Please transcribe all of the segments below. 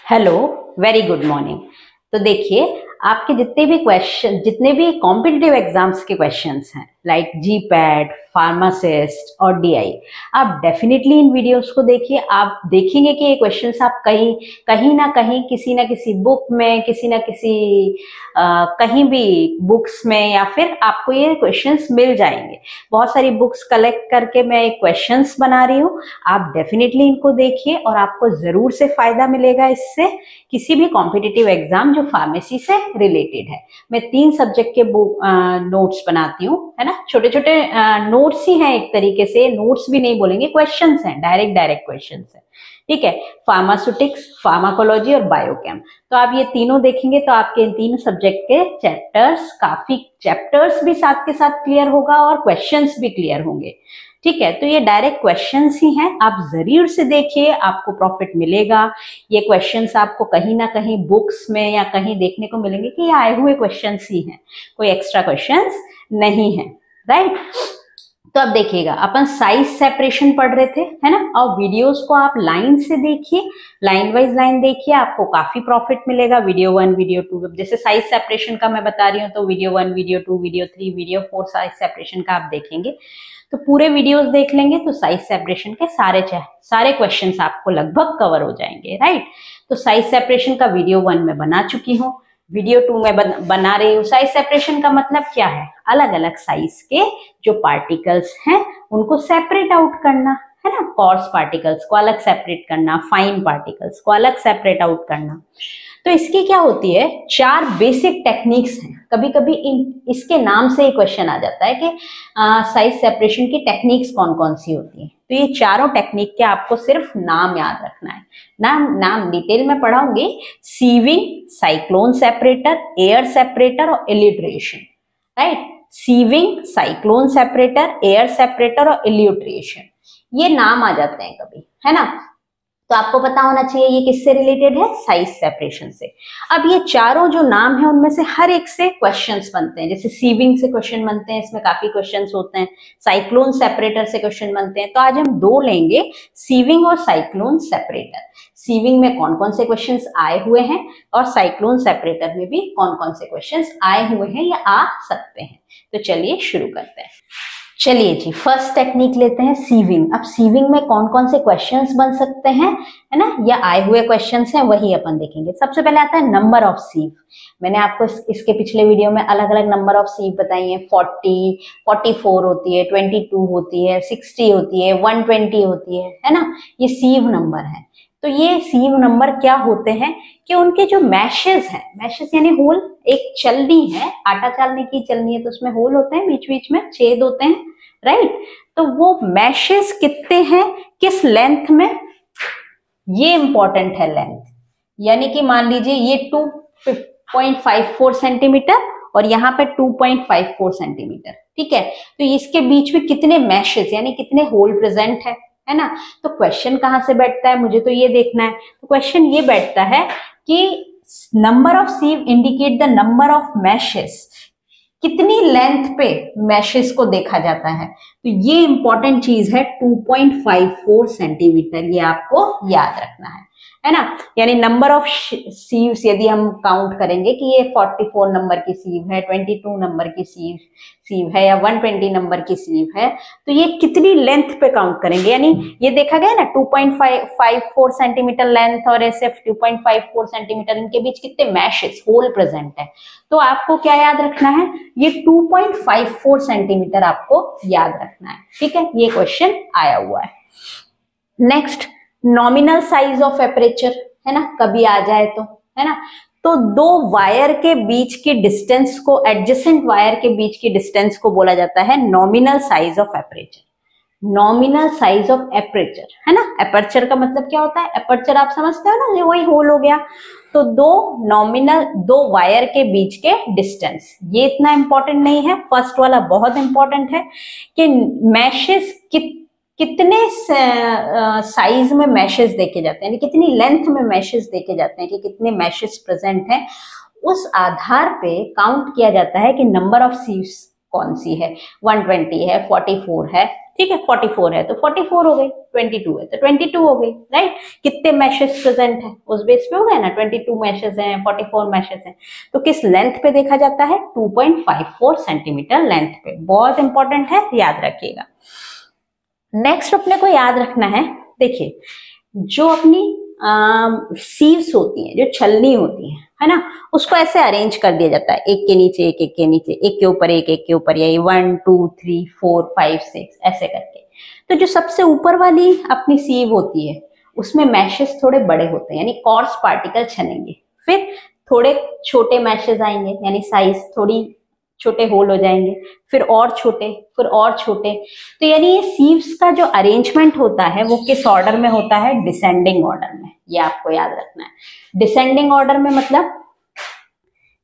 Hello, very good morning. तो देखिए, आपके जितने भी कॉम्पिटिटिव एग्जाम्स के क्वेश्चंस हैं, लाइक जीपैट, फार्मासिस्ट और डीआई, आप डेफिनेटली इन वीडियोस को देखिए। आप देखेंगे कि ये क्वेश्चंस आप कहीं ना कहीं किसी ना किसी बुक में, किसी ना किसी कहीं भी बुक्स में, या फिर आपको ये क्वेश्चंस मिल जाएंगे। बहुत सारी बुक्स कलेक्ट करके मैं क्वेश्चंस बना रही हूँ। आप डेफिनेटली इनको देखिए और आपको जरूर से फायदा मिलेगा इससे, किसी भी कॉम्पिटिटिव एग्जाम जो फार्मेसी से रिलेटेड है। मैं 3 सब्जेक्ट के नोट्स बनाती हूँ, है ना। छोटे छोटे नोट्स ही हैं, एक तरीके से नोट्स भी नहीं बोलेंगे, क्वेश्चंस हैं, डायरेक्ट क्वेश्चंस हैं, ठीक है। फार्मास्यूटिक्स, फार्माकोलॉजी और बायोकेम। तो आप ये तीनों देखेंगे तो आपके इन 3 सब्जेक्ट के काफी चैप्टर्स भी साथ के साथ क्लियर होगा और क्वेश्चंस भी क्लियर होंगे, ठीक है। तो ये डायरेक्ट क्वेश्चंस ही हैं, आप जरूर से देखिए, आपको प्रॉफिट मिलेगा। ये क्वेश्चंस आपको कहीं ना कहीं बुक्स में या कहीं देखने को मिलेंगे कि ये आए हुए क्वेश्चंस ही हैं, कोई एक्स्ट्रा क्वेश्चंस नहीं है, राइट। तो अब देखिएगा, अपन साइज सेपरेशन पढ़ रहे थे, है ना। और वीडियोस को आप लाइन से देखिए, लाइन वाइज लाइन देखिए, आपको काफी प्रॉफिट मिलेगा। वीडियो 1, वीडियो 2, जैसे साइज सेपरेशन का मैं बता रही हूँ तो video 1, video 2, video 3, video 4 size separation का आप देखेंगे तो पूरे वीडियोस देख लेंगे तो साइज सेपरेशन के सारे क्वेश्चंस आपको लगभग कवर हो जाएंगे, राइट। तो साइज सेपरेशन का वीडियो 1 में बना चुकी हूँ, वीडियो 2 में बना रही हूँ। साइज सेपरेशन का मतलब क्या है? अलग अलग साइज के जो पार्टिकल्स हैं उनको सेपरेट आउट करना, है ना। कोर्स पार्टिकल्स को अलग सेपरेट करना, फाइन पार्टिकल्स को अलग सेपरेट आउट करना। तो इसकी क्या होती है, 4 बेसिक टेक्निक्स हैं। कभी कभी इसके नाम से ही क्वेश्चन आ जाता है कि साइज सेपरेशन की टेक्निक्स कौन कौन सी होती है। तो ये चारों टेक्निक के आपको सिर्फ नाम याद रखना है। नाम डिटेल में पढ़ाऊंगी। Sieving, cyclone separator, air separator और elutriation, right. Sieving, cyclone separator, air separator और इल्यूट्रेशन, ये नाम आ जाते हैं कभी, है ना। तो आपको पता होना चाहिए ये किससे रिलेटेड है, साइज सेपरेशन से। अब ये चारों जो नाम है उनमें से हर एक से क्वेश्चंस बनते हैं। जैसे सीविंग से क्वेश्चन बनते हैं, इसमें काफी क्वेश्चंस होते हैं। साइक्लोन सेपरेटर से क्वेश्चन बनते हैं। तो आज हम 2 लेंगे, सीविंग और साइक्लोन सेपरेटर। सीविंग में कौन कौन से क्वेश्चंस आए हुए हैं और साइक्लोन सेपरेटर में भी कौन कौन से क्वेश्चंस आए हुए हैं या आ सकते हैं। तो चलिए शुरू करते हैं। चलिए जी, फर्स्ट टेक्निक लेते हैं, सीविंग। अब सीविंग में कौन कौन से क्वेश्चंस बन सकते हैं, है ना, या आए हुए क्वेश्चंस हैं, वही अपन देखेंगे। सबसे पहले आता है नंबर ऑफ सीव। मैंने आपको इसके पिछले वीडियो में अलग अलग नंबर ऑफ सीव बताई है। 40, 44 होती है, 22 होती है, 60 होती है, 120 होती है ना। ये सीव नंबर है। तो ये सीव नंबर क्या होते हैं कि उनके जो मैशेस हैं, मैशेस यानी होल, एक चलनी है, आटा चालने की चलनी है तो उसमें होल होते हैं, बीच बीच में छेद होते हैं, राइट। तो वो मैशेस कितने हैं, किस लेंथ में, ये इंपॉर्टेंट है लेंथ। यानी कि मान लीजिए ये 2.54 सेंटीमीटर और यहाँ पे 2.54 सेंटीमीटर, ठीक है। तो इसके बीच में कितने मैशेस यानी कितने होल प्रेजेंट है ना। तो क्वेश्चन कहां से बैठता है, मुझे तो ये देखना है। तो क्वेश्चन ये बैठता है कि number of sieve indicate the number of meshes, कितनी लेंथ पे मैशेस को देखा जाता है। तो ये इंपॉर्टेंट चीज है, 2.54 सेंटीमीटर, ये आपको याद रखना है ना। यानी नंबर ऑफ सीव्स यदि हम काउंट करेंगे कि ये 44 नंबर की सीव है, 22 नंबर की सीव है या 120 नंबर की सीव है, तो ये कितनी लेंथ पे काउंट करेंगे। यानी ये देखा गया ना, 2.54 सेंटीमीटर लेंथ और ऐसे 2.54 सेंटीमीटर, इनके बीच कितने मैशेस, होल प्रेजेंट है। तो आपको क्या याद रखना है, ये 2.54 सेंटीमीटर आपको याद रखना है, ठीक है। ये क्वेश्चन आया हुआ है। Next, nominal size of aperture, है ना, कभी आ जाए तो, है ना। तो 2 वायर के बीच की डिस्टेंस को, एडजेसेंट वायर के बीच की डिस्टेंस को बोला जाता है nominal size of aperture. Nominal size of aperture, है ना। एपर्चर का मतलब क्या होता है, एपर्चर आप समझते हो ना, ये वही होल हो गया। तो 2 वायर के बीच के डिस्टेंस, ये इतना इंपॉर्टेंट नहीं है। फर्स्ट वाला बहुत इंपॉर्टेंट है कि मैशेस कितने साइज में मैशेस देखे जाते हैं, कितनी लेंथ में मैशेस देखे जाते हैं, कि कितने मैशेस प्रेजेंट हैं। उस आधार पे काउंट किया जाता है कि नंबर ऑफ सीव्स कौन सी है, 120 है, 44 है, ठीक है, 44 है तो 44 हो गई, 22 है तो 22 हो गई, राइट। कितने मैशेस प्रेजेंट है उस बेस पे हो गए ना, 22 मैशेस हैं, 44 मैशेस हैं। तो किस लेंथ पे देखा जाता है, 2.54 सेंटीमीटर लेंथ पे। बहुत इंपॉर्टेंट है, याद रखिएगा। नेक्स्ट अपने को याद रखना है, देखिए जो अपनी सीव्स होती हैं, जो छलनी होती है ना, उसको ऐसे अरेंज कर दिया जाता है, एक के नीचे एक, एक के नीचे एक, के ऊपर एक के ऊपर, यही 1 2 3 4 5 6 ऐसे करके। तो जो सबसे ऊपर वाली अपनी सीव होती है उसमें मैशेस थोड़े बड़े होते हैं, यानी कॉर्स पार्टिकल छनेंगे। फिर थोड़े छोटे मैशेस आएंगे, यानी साइज थोड़ी छोटे होल हो जाएंगे, फिर और छोटे, फिर और छोटे। तो यानी ये सीव्स का जो अरेंजमेंट होता है वो किस ऑर्डर में होता है, डिसेंडिंग ऑर्डर में। ये आपको याद रखना है। डिसेंडिंग ऑर्डर में मतलब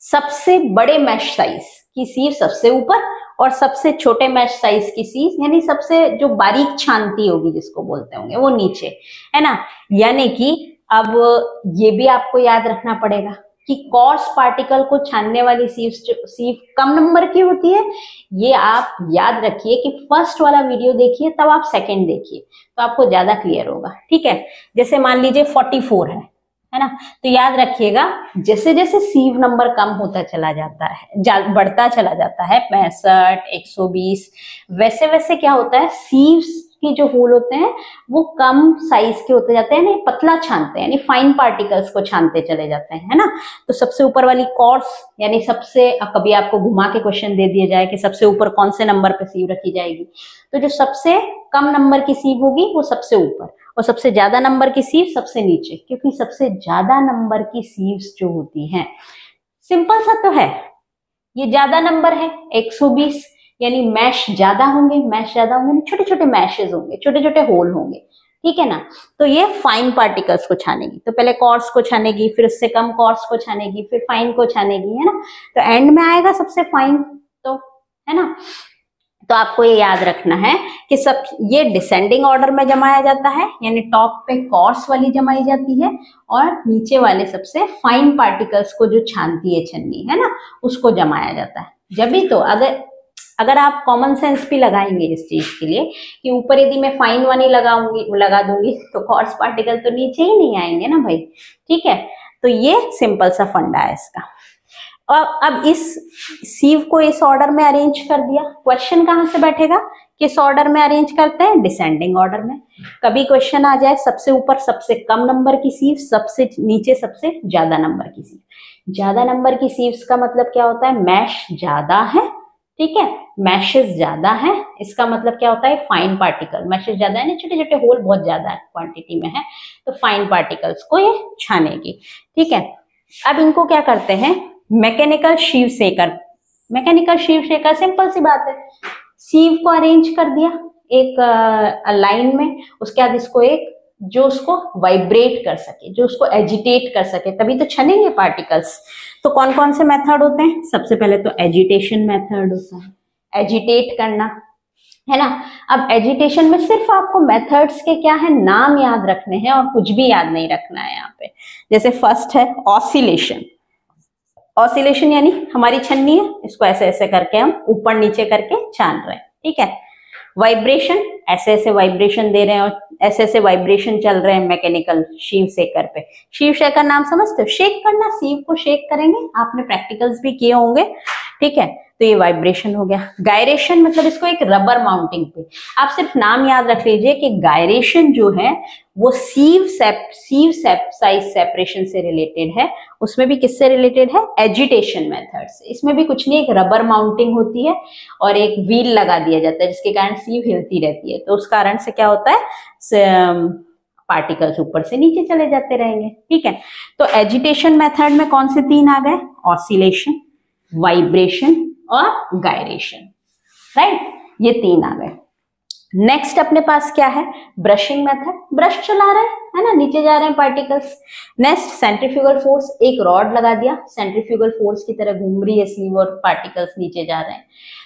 सबसे बड़े मैश साइज की सीव सबसे ऊपर और सबसे छोटे मैश साइज की सीव, यानी सबसे जो बारीक छानती होगी जिसको बोलते होंगे, वो नीचे, है ना। यानी कि अब ये भी आपको याद रखना पड़ेगा कि कॉर्स पार्टिकल को छानने वाली सीव कम नंबर की होती है। ये आप याद रखिए कि फर्स्ट वाला वीडियो देखिए तब आप सेकंड देखिए तो आपको ज्यादा क्लियर होगा, ठीक है। जैसे मान लीजिए 44 है ना, तो याद रखिएगा जैसे जैसे सीव नंबर कम होता चला जाता है, बढ़ता चला जाता है 65 120, वैसे वैसे क्या होता है, सीव्स की जो होल होते हैं वो कम साइज के होते जाते हैं, यानी पतला छानते हैं, यानी फाइन पार्टिकल्स को छानते चले जाते हैं, है ना। तो सबसे ऊपर वाली कॉर्स, यानी सबसे, कभी आपको घुमा के क्वेश्चन दे दिया जाए कि सबसे ऊपर कौन से नंबर पे सीव रखी जाएगी, तो जो सबसे कम नंबर की सीव होगी वो सबसे ऊपर, और सबसे ज्यादा नंबर की सीव सबसे नीचे, क्योंकि सबसे ज्यादा नंबर की सीव्स जो होती हैं, सिंपल सा तो है, ये ज्यादा नंबर है 120, यानी मैश ज्यादा होंगे, मैश ज्यादा होंगे, छोटे छोटे मैशेस होंगे, छोटे छोटे होल होंगे, ठीक है ना। तो ये फाइन पार्टिकल्स को छानेगी, तो पहले कॉर्स को छानेगी, फिर उससे कम कॉर्स को छानेगी, फिर फाइन को छानेगी, है ना। तो एंड में आएगा सबसे फाइन, तो है ना। तो आपको ये याद रखना है कि सब ये डिसेंडिंग ऑर्डर में जमाया जाता है, यानी टॉप पे कॉर्स वाली जमाई जाती है और नीचे वाले सबसे फाइन पार्टिकल्स को जो छानती है छन्नी, है ना, उसको जमाया जाता है। जब भी तो अगर आप कॉमन सेंस भी लगाएंगे इस चीज के लिए कि ऊपर यदि मैं फाइन वाली लगा दूंगी तो कॉर्स पार्टिकल तो नीचे ही नहीं आएंगे ना भाई, ठीक है। तो ये सिंपल सा फंडा है इसका। और अब इस सीव को इस ऑर्डर में अरेंज कर दिया, क्वेश्चन कहां से बैठेगा, किस ऑर्डर में अरेंज करते हैं, डिसेंडिंग ऑर्डर में। कभी क्वेश्चन आ जाए सबसे ऊपर सबसे कम नंबर की सीव, सबसे नीचे सबसे ज्यादा नंबर की सीव। ज्यादा नंबर की सीव्स का मतलब क्या होता है, मैश ज्यादा है, ठीक है, मैशेस ज्यादा है, इसका मतलब क्या होता है, फाइन पार्टिकल, मैशेस ज्यादा है ना, छोटे छोटे होल बहुत ज्यादा क्वांटिटी में है, तो फाइन पार्टिकल्स को ये छानेगी, ठीक है। अब इनको क्या करते हैं, मैकेनिकल शीव सेकर। मैकेनिकल शीव सेकर सिंपल सी बात है, सीव को अरेंज कर दिया एक लाइन में, उसके बाद इसको एक जो उसको वाइब्रेट कर सके, जो उसको एजिटेट कर सके, तभी तो छनेंगे पार्टिकल्स। तो कौन कौन से मेथड होते हैं, सबसे पहले तो एजिटेशन मेथड होता है, एजिटेट करना, है ना। अब एजिटेशन में सिर्फ आपको मेथड्स के क्या है, नाम याद रखने हैं और कुछ भी याद नहीं रखना है यहाँ पे। जैसे फर्स्ट है ऑसिलेशन। ऑसिलेशन यानी हमारी छन्नी है, इसको ऐसे ऐसे करके हम ऊपर नीचे करके छान रहे हैं, ठीक है। वाइब्रेशन, ऐसे ऐसे वाइब्रेशन दे रहे हैं और ऐसे ऐसे वाइब्रेशन चल रहे हैं मैकेनिकल शीव शेकर पे। शीव शेकर नाम समझते हो, शेक करना, सीव को शेक करेंगे, आपने प्रैक्टिकल्स भी किए होंगे, ठीक है। तो ये वाइब्रेशन हो गया। गायरेशन मतलब इसको एक रबर माउंटिंग पे, आप सिर्फ नाम याद रख लीजिए कि गायरेशन जो है वो सीव साइज सेपरेशन से रिलेटेड है। उसमें भी किससे रिलेटेड है, एजिटेशन मेथड से। इसमें भी कुछ नहीं, एक रबर माउंटिंग होती है और एक व्हील लगा दिया जाता है जिसके कारण सीव हिलती रहती है, तो उस कारण से क्या होता है, पार्टिकल्स ऊपर से नीचे चले जाते रहेंगे, ठीक है। तो एजिटेशन मेथड में कौन से तीन आ गए, ऑसिलेशन, वाइब्रेशन और गायरेशन, राइट, ये तीन आ गए। नेक्स्ट अपने पास क्या है, ब्रशिंग मेथड, ब्रश चला रहे हैं, है ना, नीचे जा रहे हैं पार्टिकल्स। नेक्स्ट सेंट्रीफ्यूगल फोर्स, एक रॉड लगा दिया, सेंट्रीफ्यूगल फोर्स की तरह घूम रही है सीव और पार्टिकल्स नीचे जा रहे हैं।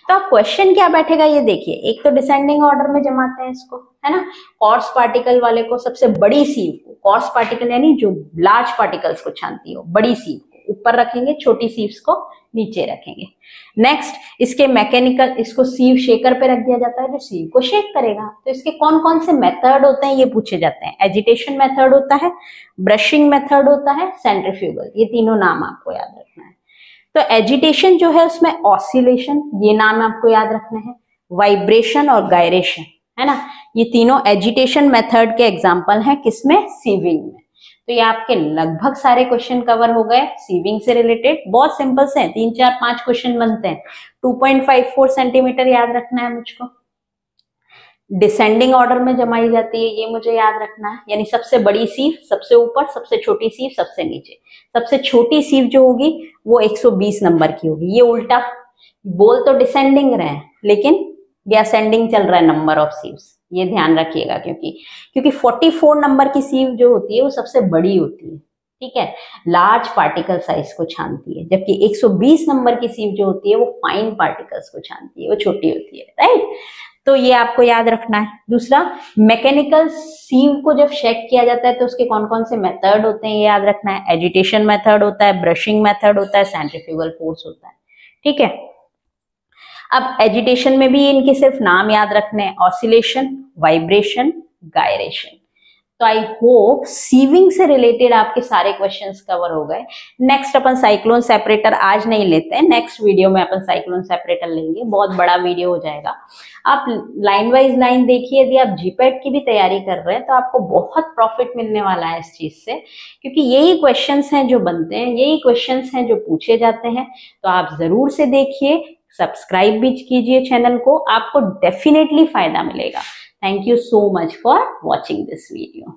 तो अब क्वेश्चन क्या बैठेगा ये देखिए, एक तो डिसेंडिंग ऑर्डर में जमाते हैं इसको, है ना। कॉर्स पार्टिकल वाले को सबसे बड़ी सीव को, कॉर्स पार्टिकल यानी जो लार्ज पार्टिकल्स को छानती हो, बड़ी सीव को ऊपर रखेंगे, छोटी सीव्स को नीचे रखेंगे। नेक्स्ट, इसके मैकेनिकल, इसको सीव शेकर पे रख दिया जाता है जो सीव को शेक करेगा। तो इसके कौन कौन से मेथड होते हैं ये पूछे जाते हैं। एजिटेशन मेथड होता है, ब्रशिंग मेथड होता है, सेंट्रीफ्यूगल, ये तीनों नाम आपको याद रखना है। तो एजिटेशन जो है उसमें ऑसिलेशन, ये नाम आपको याद रखने हैं, वाइब्रेशन और गायरेशन, है ना, ये तीनों एजिटेशन मेथड के एग्जाम्पल हैं किसमें, सीविंग में। तो ये आपके लगभग सारे क्वेश्चन कवर हो गए सीविंग से रिलेटेड। बहुत सिंपल से हैं, 3 4 5 क्वेश्चन बनते हैं। 2.54 सेंटीमीटर याद रखना है मुझको, डिसेंडिंग ऑर्डर में जमाई जाती है, ये मुझे याद रखना है, यानी सबसे बड़ी सीव सबसे ऊपर, सबसे छोटी सीव सबसे नीचे। सबसे छोटी सीव जो होगी वो 120 नंबर की होगी। ये उल्टा, बोल तो डिसेंडिंग रहे हैं लेकिन ये असेंडिंग चल रहा है नंबर ऑफ सीव्स, ये ध्यान रखिएगा, क्योंकि 44 नंबर की सीव जो होती है वो सबसे बड़ी होती है, ठीक है, लार्ज पार्टिकल साइज को छानती है, जबकि 120 नंबर की सीव जो होती है वो फाइन पार्टिकल्स को छानती है, वो छोटी होती है, राइट। तो ये आपको याद रखना है। दूसरा, मैकेनिकल सीव को जब शेक किया जाता है तो उसके कौन कौन से मेथड होते हैं ये याद रखना है। एजिटेशन मेथड होता है, ब्रशिंग मेथड होता है, सेंट्रीफ्यूगल फोर्स होता है, ठीक है। अब एजिटेशन में भी इनके सिर्फ नाम याद रखने हैं, ऑसिलेशन, वाइब्रेशन, गायरेशन। तो आई होप सीविंग से रिलेटेड आपके सारे क्वेश्चंस कवर हो गए। नेक्स्ट अपन साइक्लोन सेपरेटर आज नहीं लेते हैं, नेक्स्ट वीडियो में अपन साइक्लोन सेपरेटर लेंगे, बहुत बड़ा वीडियो हो जाएगा। आप लाइन वाइज लाइन देखिए, यदि आप जीपैट की भी तैयारी कर रहे हैं तो आपको बहुत प्रॉफिट मिलने वाला है इस चीज से, क्योंकि यही क्वेश्चंस हैं जो बनते हैं, यही क्वेश्चंस हैं जो पूछे जाते हैं। तो आप जरूर से देखिए, सब्सक्राइब भी कीजिए चैनल को, आपको डेफिनेटली फायदा मिलेगा। Thank you so much for watching this video.